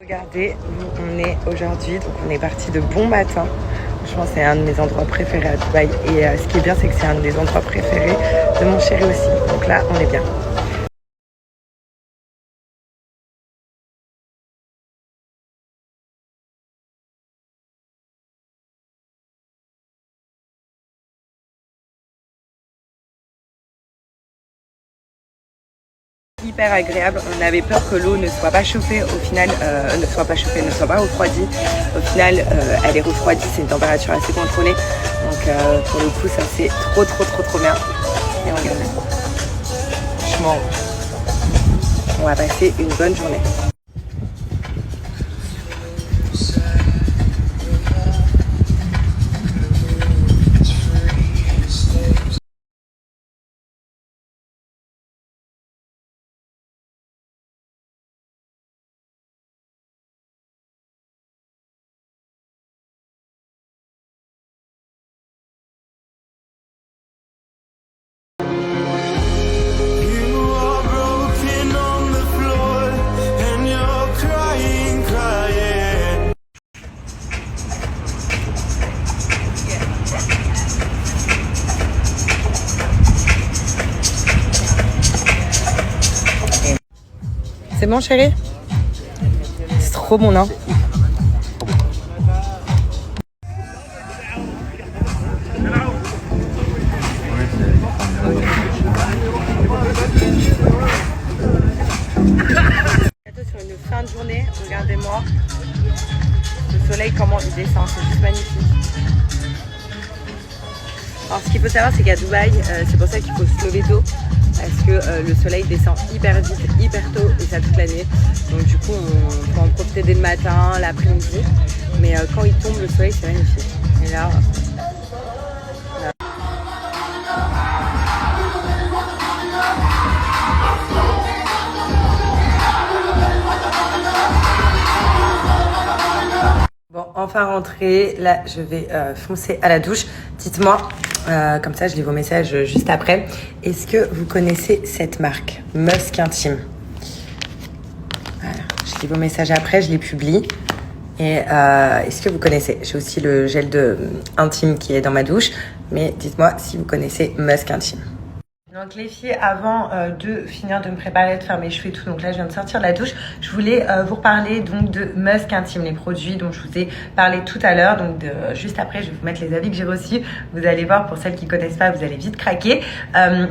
Regardez, on est aujourd'hui, donc on est parti de bon matin. Franchement, c'est un de mes endroits préférés à Dubaï. Et ce qui est bien, c'est que c'est un des endroits préférés de mon chéri aussi. Donc là, on est bien. Hyper agréable. On avait peur que l'eau ne soit pas chauffée. Au final, ne soit pas refroidie. Au final, elle est refroidie. C'est une température assez contrôlée. Donc pour le coup, ça c'est trop bien. Et regardez. Franchement, on va passer une bonne journée. C'est bon chérie? C'est trop bon, non? Bientôt sur une fin de journée, regardez-moi. Le soleil comment il descend, c'est juste magnifique. Alors ce qu'il faut savoir c'est qu'à Dubaï, c'est pour ça qu'il faut se lever tôt. Parce que le soleil descend hyper vite, hyper tôt et ça toute l'année. Donc du coup on peut en profiter dès le matin, l'après-midi. Mais quand il tombe le soleil c'est magnifique. Et là, bon, enfin rentrée, là je vais foncer à la douche. Dites-moi, comme ça je lis vos messages juste après. Est-ce que vous connaissez cette marque Musk Intime? Voilà, je lis vos messages après, je les publie. Et est-ce que vous connaissez? J'ai aussi le gel intime qui est dans ma douche. Mais dites-moi si vous connaissez Musk Intime. Donc les filles, avant de finir de me préparer, de faire mes cheveux et tout, donc là je viens de sortir de la douche, je voulais vous reparler donc de Musk Intime, les produits dont je vous ai parlé tout à l'heure. Donc juste après, je vais vous mettre les avis que j'ai reçus. Vous allez voir, pour celles qui ne connaissent pas, vous allez vite craquer.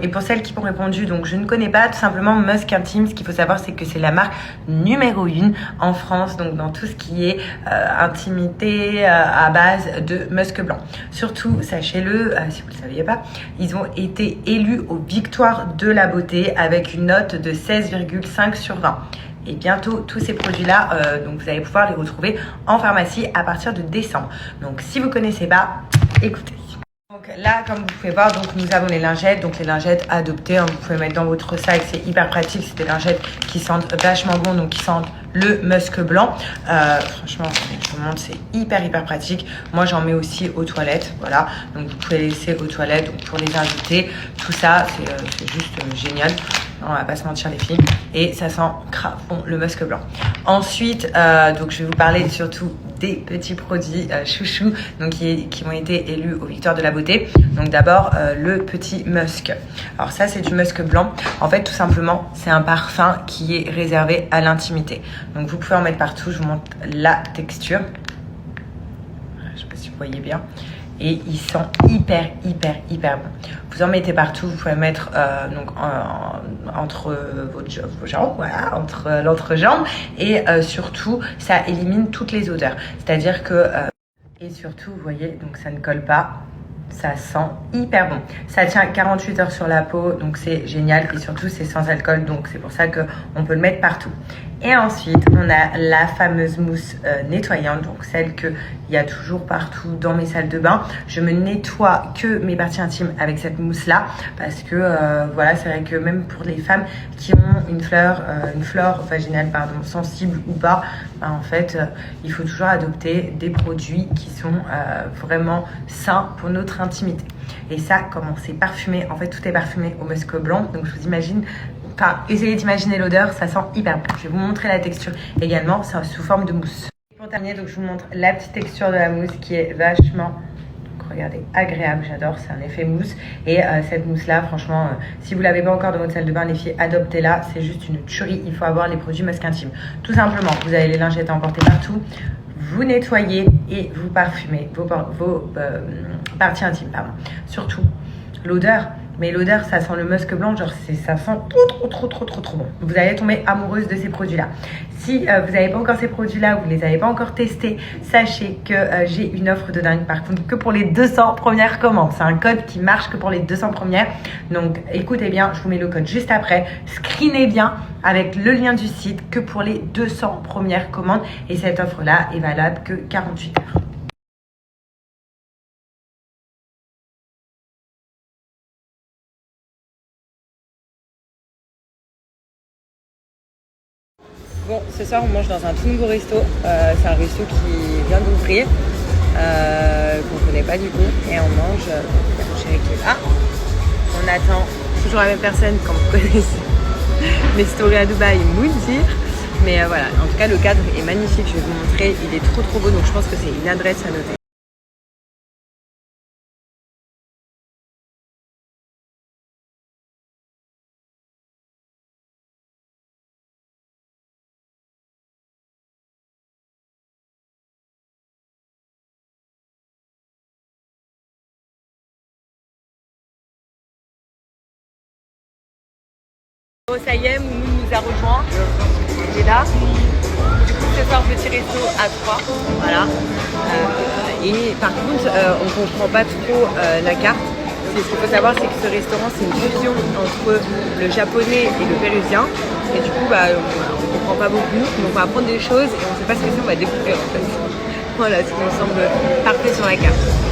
Et pour celles qui m'ont répondu, donc je ne connais pas, tout simplement Musk Intime, ce qu'il faut savoir, c'est que c'est la marque numéro 1 en France, donc dans tout ce qui est intimité à base de musc blanc. Surtout, sachez-le, si vous ne le saviez pas, ils ont été élus au Victoire de la beauté avec une note de 16,5 sur 20. Et bientôt, tous ces produits-là, donc vous allez pouvoir les retrouver en pharmacie à partir de décembre. Donc, si vous ne connaissez pas, écoutez. Donc là, comme vous pouvez voir, donc nous avons les lingettes. Donc les lingettes adoptées, hein, vous pouvez mettre dans votre sac, c'est hyper pratique. C'est des lingettes qui sentent vachement bon, donc qui sentent le musc blanc. Franchement, je vous montre, c'est hyper pratique. Moi, j'en mets aussi aux toilettes, voilà. Donc vous pouvez laisser aux toilettes, donc pour les invités, tout ça, c'est juste génial. Non, on va pas se mentir les filles. Et ça sent grave bon le musc blanc. Ensuite, donc je vais vous parler surtout des petits produits chouchous donc qui ont été élus aux Victoires de la beauté. Donc d'abord le petit musk. Alors ça c'est du musc blanc. En fait tout simplement c'est un parfum qui est réservé à l'intimité. Donc vous pouvez en mettre partout. Je vous montre la texture. Je sais pas si vous voyez bien. Et il sent hyper bon. Vous en mettez partout, vous pouvez mettre donc entre vos jambes, voilà, entre l'entrejambe et surtout ça élimine toutes les odeurs. C'est-à-dire que et surtout vous voyez donc ça ne colle pas. Ça sent hyper bon. Ça tient 48 heures sur la peau, donc c'est génial. Et surtout, c'est sans alcool, donc c'est pour ça qu'on peut le mettre partout. Et ensuite, on a la fameuse mousse nettoyante, donc celle qu'il y a toujours partout dans mes salles de bain. Je me nettoie que mes parties intimes avec cette mousse-là, parce que voilà, c'est vrai que même pour les femmes qui ont une flore vaginale, pardon, sensible ou pas, ben, en fait, il faut toujours adopter des produits qui sont vraiment sains pour notre intimité. Et ça, comment c'est parfumé, en fait tout est parfumé au musc blanc, donc je vous imagine Enfin, essayez d'imaginer l'odeur, ça sent hyper bon. Je vais vous montrer la texture également, c'est sous forme de mousse. Pour terminer, donc je vous montre la petite texture de la mousse qui est vachement, regardez, agréable, j'adore, c'est un effet mousse. Et cette mousse-là, franchement, si vous ne l'avez pas encore dans votre salle de bain, les filles, adoptez-la, c'est juste une tuerie. Il faut avoir les produits Musk Intime. Tout simplement, vous avez les lingettes à emporter partout, vous nettoyez et vous parfumez vos parties intimes, pardon. Surtout, l'odeur. Mais l'odeur, ça sent le musc blanc, genre ça sent trop bon. Vous allez tomber amoureuse de ces produits-là. Si vous n'avez pas encore ces produits-là, ou vous ne les avez pas encore testés, sachez que j'ai une offre de dingue, par contre, que pour les 200 premières commandes. C'est un code qui marche que pour les 200 premières. Donc, écoutez bien, je vous mets le code juste après. Screenez bien avec le lien du site que pour les 200 premières commandes. Et cette offre-là est valable que 48 heures. Bon, ce soir on mange dans un tout nouveau resto. C'est un resto qui vient d'ouvrir, qu'on ne connaît pas du coup. Et on mange, chérie qui est là. On attend toujours la même personne quand vous connaissez mes stories à Dubaï, Moundir. Mais voilà, en tout cas le cadre est magnifique, je vais vous montrer. Il est trop beau, donc je pense que c'est une adresse à noter. Bon, ça y est, Moumoun nous a rejoint. Il est là. Du coup, ce soir, petit resto à 3. Voilà. Et par contre, on ne comprend pas trop la carte. Ce qu'il faut savoir, c'est que ce restaurant, c'est une fusion entre le japonais et le péruvien. Et du coup, on ne comprend pas beaucoup. Donc, on va apprendre des choses et on ne sait pas ce que c'est, on va découvrir en fait. Voilà ce qui me semble parfait sur la carte.